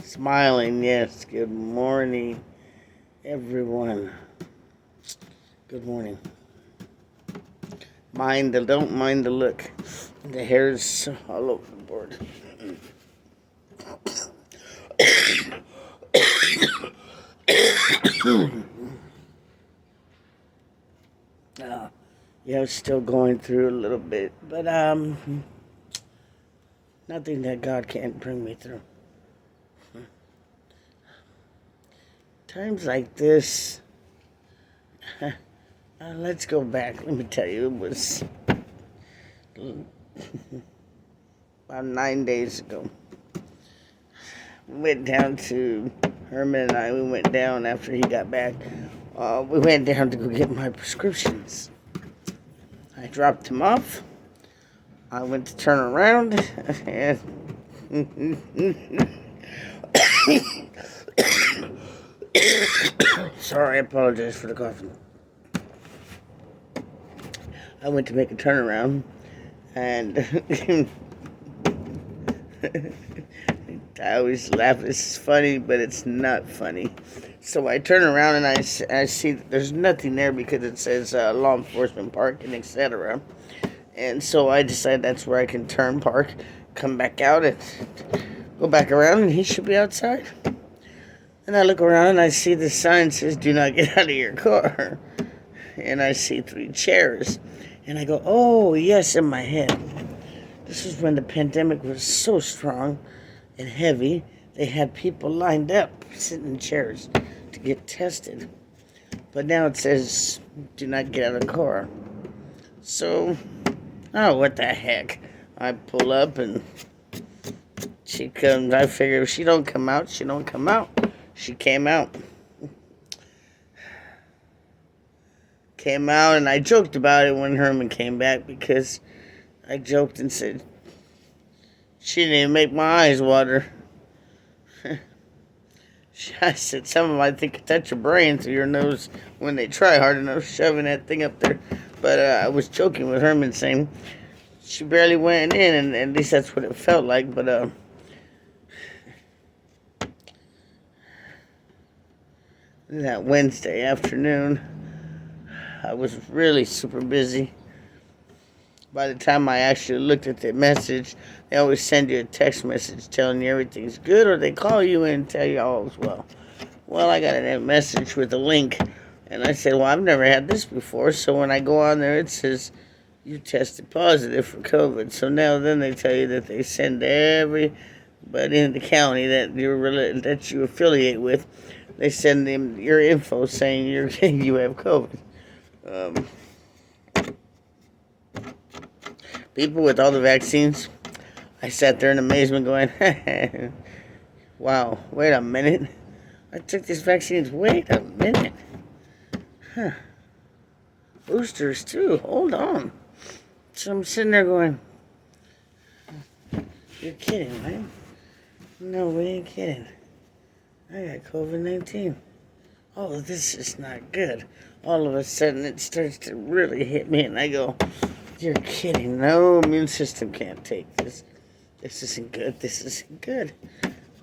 Smiling, yes. Good morning, everyone. Good morning. Don't mind the look. The hair's all over the board. Uh, yeah, still going through a little bit, but nothing that God can't bring me through. Times like this, let's go back. Let me tell you, it was about 9 days ago. We went down to Herman and I. We went down after he got back. We went down to go get my prescriptions. I dropped him off. I went to turn around and sorry, I apologize for the coughing. I went to make a turnaround and I always laugh. This is funny, but it's not funny. So I turn around and I see that there's nothing there because it says law enforcement parking, etc. And so I decided that's where I can turn, park, come back out, and go back around, and he should be outside. And I look around and I see the sign says, "Do not get out of your car." And I see 3 chairs. And I go, oh, yes, in my head. This is when the pandemic was so strong and heavy. They had people lined up, sitting in chairs to get tested. But now it says, do not get out of the car. So, oh, what the heck. I pull up and she comes. I figure if she don't come out, she don't come out. She came out. And I joked about it when Herman came back because I joked and said, she didn't even make my eyes water. I said, some of them I think could touch your brain through your nose when they try hard enough shoving that thing up there. But I was joking with Herman saying she barely went in, and at least that's what it felt like. But that Wednesday afternoon, I was really super busy. By the time I actually looked at the message, they always send you a text message telling you everything's good, or they call you in and tell you all is well. Well, I got a message with a link, and I said, well, I've never had this before, so when I go on there, it says, you tested positive for COVID. So now then they tell you that they send everybody in the county that you affiliate with, they send them your info saying you have COVID. People with all the vaccines, I sat there in amazement going, wow, wait a minute. I took these vaccines, wait a minute. Huh. Boosters too, hold on. So I'm sitting there going, you're kidding, right? No, we ain't kidding. I got COVID-19. Oh, this is not good. All of a sudden it starts to really hit me and I go, you're kidding. No immune system can't take this. This isn't good. This isn't good.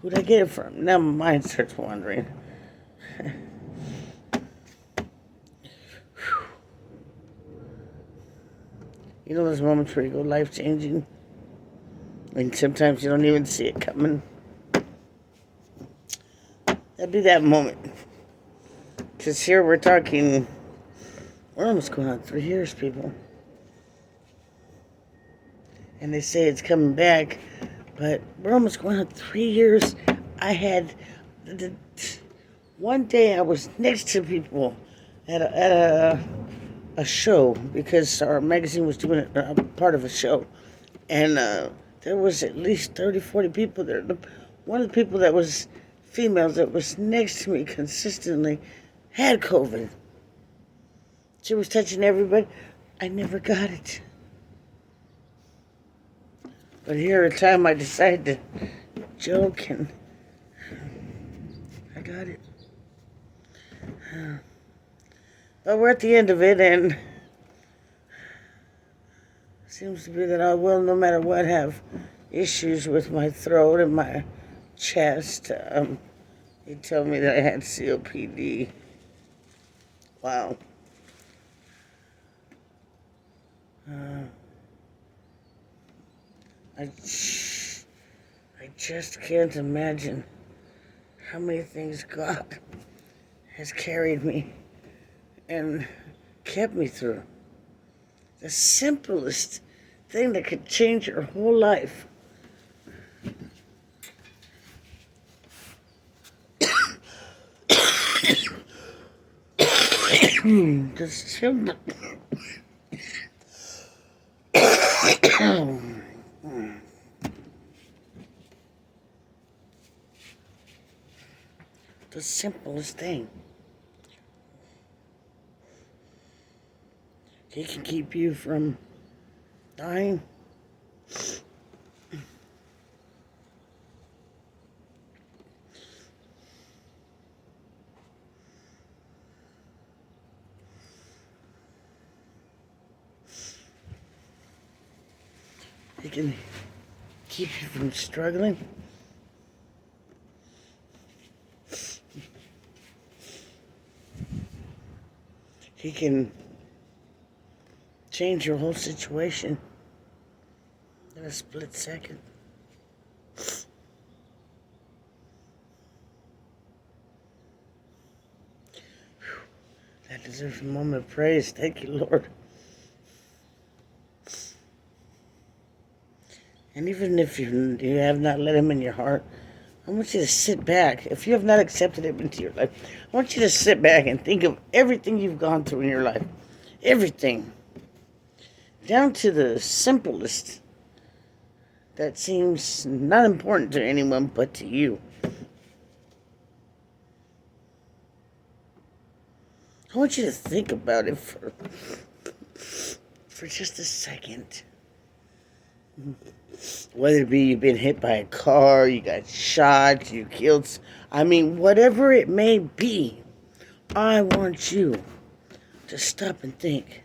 Who'd I get it from? Now my mind starts wandering. You know those moments where you go life-changing? And sometimes you don't even see it coming. That'd be that moment. Because here we're talking, we're almost going on 3 years, people. And they say it's coming back, but we're almost going on 3 years. I had, one day I was next to people at a show because our magazine was doing a part of a show. And there was at least 30, 40 people there. One of the people that was female that was next to me consistently had COVID. She was touching everybody. I never got it. But here at a time I decided to joke and I got it. But we're at the end of it, and it seems to be that I will, no matter what, have issues with my throat and my chest. He told me that I had COPD. Wow. I just can't imagine how many things God has carried me and kept me through. The simplest thing that could change your whole life. The simple. The simplest thing. He can keep you from dying. He can keep you from struggling. He can change your whole situation in a split second. That deserves a moment of praise. Thank you, Lord. And even if you have not let him in your heart, I want you to sit back. If you have not accepted him into your life, I want you to sit back and think of everything you've gone through in your life. Everything. Down to the simplest that seems not important to anyone but to you. I want you to think about it for just a second. Whether it be you've been hit by a car, you got shot, you killed, whatever it may be, I want you to stop and think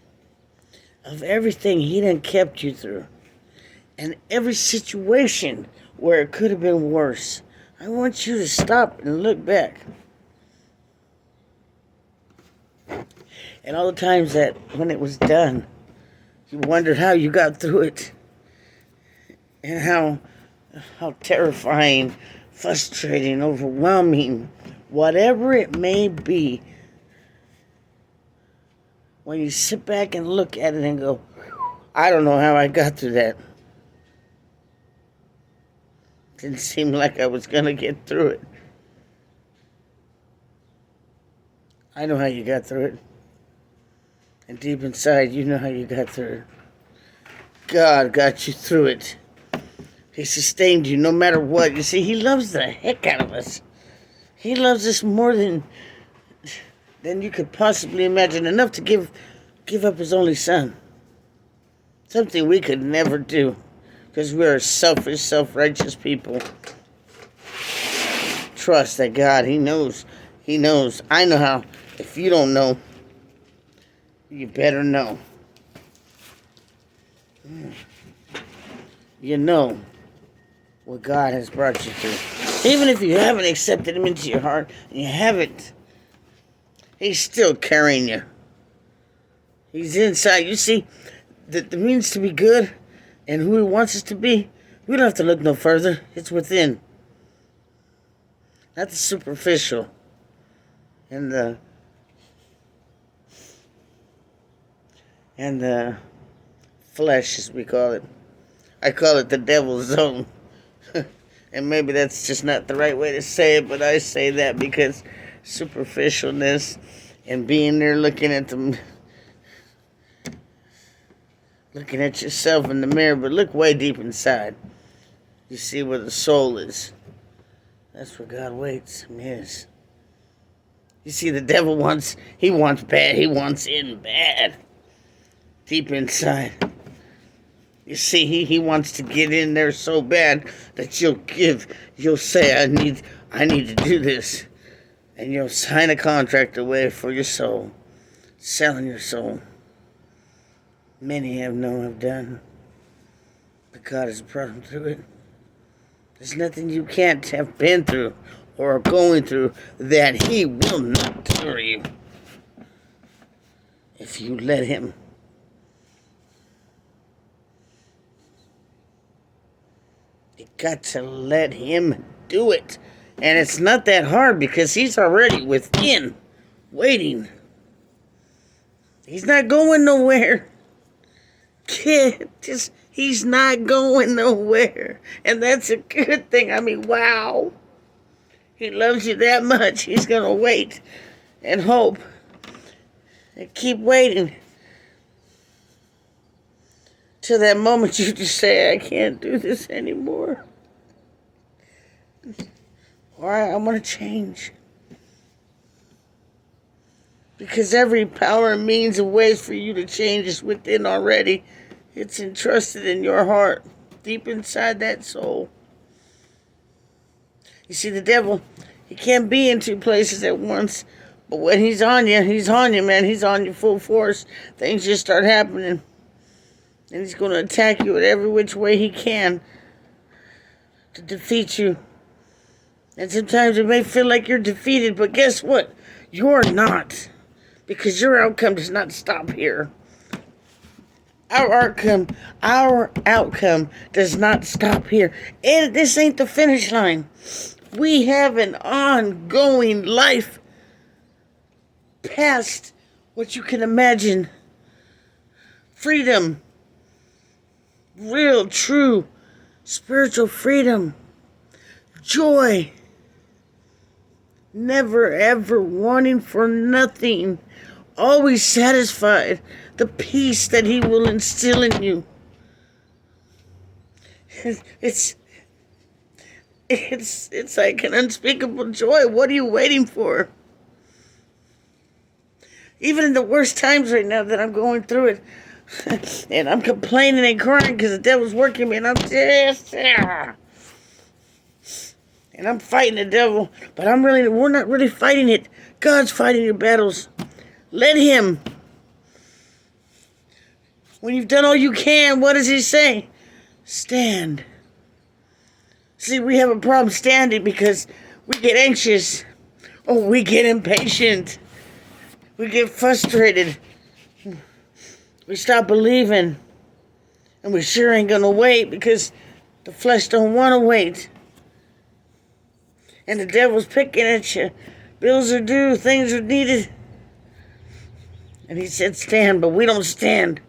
of everything he done kept you through and every situation where it could have been worse. I want you to stop and look back. And all the times that when it was done, you wondered how you got through it. And how terrifying, frustrating, overwhelming, whatever it may be, when you sit back and look at it and go, I don't know how I got through that. Didn't seem like I was going to get through it. I know how you got through it. And deep inside, you know how you got through it. God got you through it. He sustained you no matter what. You see, he loves the heck out of us. He loves us more than you could possibly imagine. Enough to give up his only son. Something we could never do. Because we are selfish, self-righteous people. Trust that God, he knows. He knows. I know how. If you don't know, you better know. You know what God has brought you through. Even if you haven't accepted him into your heart, and you haven't, he's still carrying you. He's inside. You see, the means to be good and who he wants us to be, we don't have to look no further. It's within. Not the superficial and the flesh, as we call it. I call it the devil's zone. And maybe that's just not the right way to say it, but I say that because superficialness and being there looking at yourself in the mirror, but look way deep inside. You see where the soul is. That's where God waits and is. You see, the devil wants bad. He wants in bad. Deep inside. You see, he wants to get in there so bad that you'll say, I need to do this. And you'll sign a contract away for your soul. Selling your soul. Many have done. But God has brought them through it. There's nothing you can't have been through or are going through that he will not deter you if you let him. You got to let him do it. And it's not that hard because he's already within, waiting. He's not going nowhere. Kid, he's not going nowhere. And that's a good thing. I mean, wow. He loves you that much. He's going to wait and hope and keep waiting till that moment you just say, I can't do this anymore. Or I want to change. Because every power and means and ways for you to change is within already. It's entrusted in your heart, deep inside that soul. You see, the devil, he can't be in two places at once. But when he's on you, man. He's on you full force. Things just start happening. And he's going to attack you in every which way he can to defeat you. And sometimes it may feel like you're defeated, but guess what? You're not. Because your outcome does not stop here. Our outcome does not stop here. And this ain't the finish line. We have an ongoing life past what you can imagine. Freedom. Real, true, spiritual freedom. Joy. Never, ever wanting for nothing. Always satisfied. The peace that he will instill in you. It's like an unspeakable joy. What are you waiting for? Even in the worst times right now that I'm going through it, and I'm complaining and crying because the devil's working me, and I'm just, and I'm fighting the devil, but we're not really fighting it. God's fighting your battles. Let him. When you've done all you can, what does he say? Stand. See, we have a problem standing because we get anxious. Oh, we get impatient. We get frustrated. We stop believing. And we sure ain't gonna wait because the flesh don't want to wait. And the devil's picking at you. Bills are due. Things are needed. And he said stand, but we don't stand.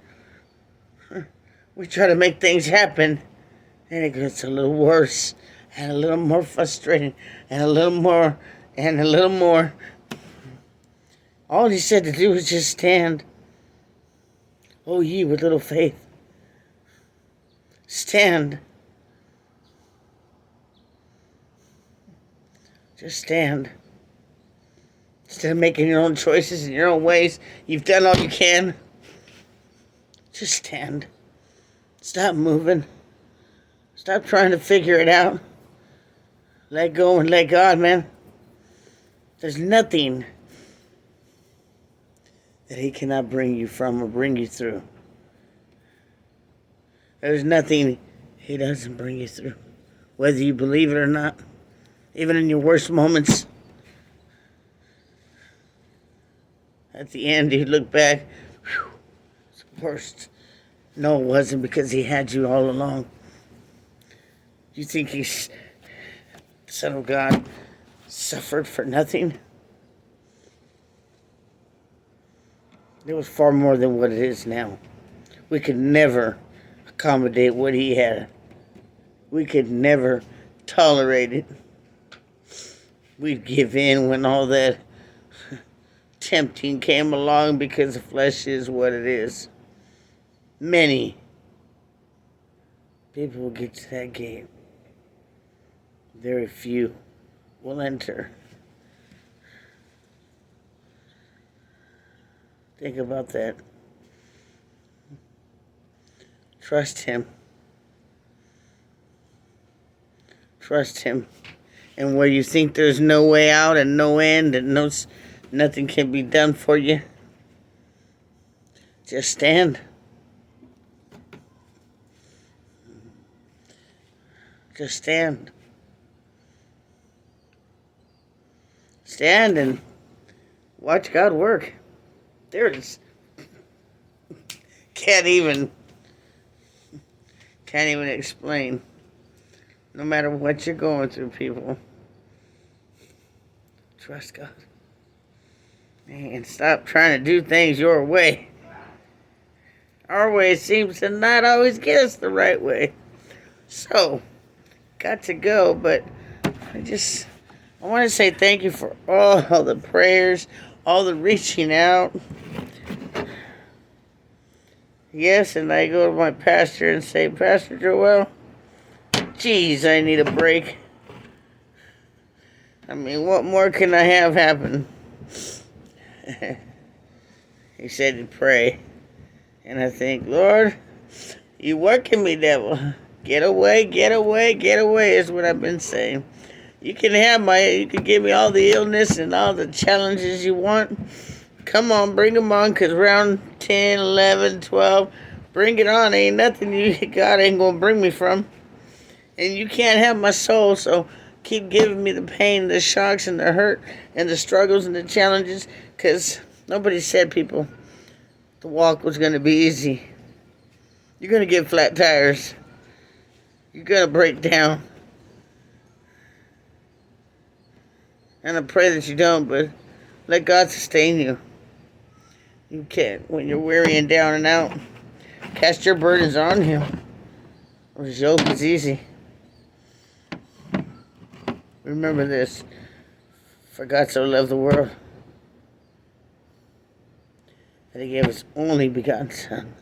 We try to make things happen. And it gets a little worse. And a little more frustrating. And a little more. And a little more. All he said to do was just stand. Oh, ye with little faith. Stand. Just stand. Instead of making your own choices in your own ways, you've done all you can. Just stand. Stop moving. Stop trying to figure it out. Let go and let God, man. There's nothing that he cannot bring you from or bring you through. There's nothing he doesn't bring you through. Whether you believe it or not. Even in your worst moments. At the end, you look back. Whew, it's the worst. No, it wasn't, because he had you all along. You think he's, the Son of God, suffered for nothing? It was far more than what it is now. We could never accommodate what he had. We could never tolerate it. We'd give in when all that tempting came along because the flesh is what it is. Many people will get to that gate. Very few will enter. Think about that. Trust him. Trust him. And where you think there's no way out and no end and nothing can be done for you, just stand. Just stand. Stand and watch God work. There it is. Can't even explain. No matter what you're going through, people, trust God. And stop trying to do things your way. Our way seems to not always get us the right way. So, got to go, but I want to say thank you for all the prayers, all the reaching out. Yes, and I go to my pastor and say, Pastor Joel, geez, I need a break. I mean, what more can I have happen? He said to pray. And I think, Lord, you working me, devil. Get away, get away, get away is what I've been saying. You can give me all the illness and all the challenges you want. Come on, bring them on, because round 10, 11, 12, bring it on. Ain't nothing God ain't going to bring me from. And you can't have my soul, so keep giving me the pain, the shocks, and the hurt, and the struggles, and the challenges, because nobody said, people, the walk was going to be easy. You're going to get flat tires. You're going to break down. And I pray that you don't, but let God sustain you. You can't. When you're weary and down and out, cast your burdens on Him, or His yoke is easy. Remember this. For God so loved the world that He gave His only begotten Son,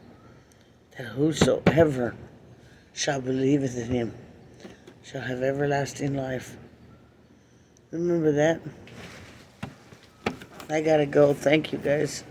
that whosoever shall believeth in Him shall have everlasting life. Remember that. I gotta go. Thank you, guys.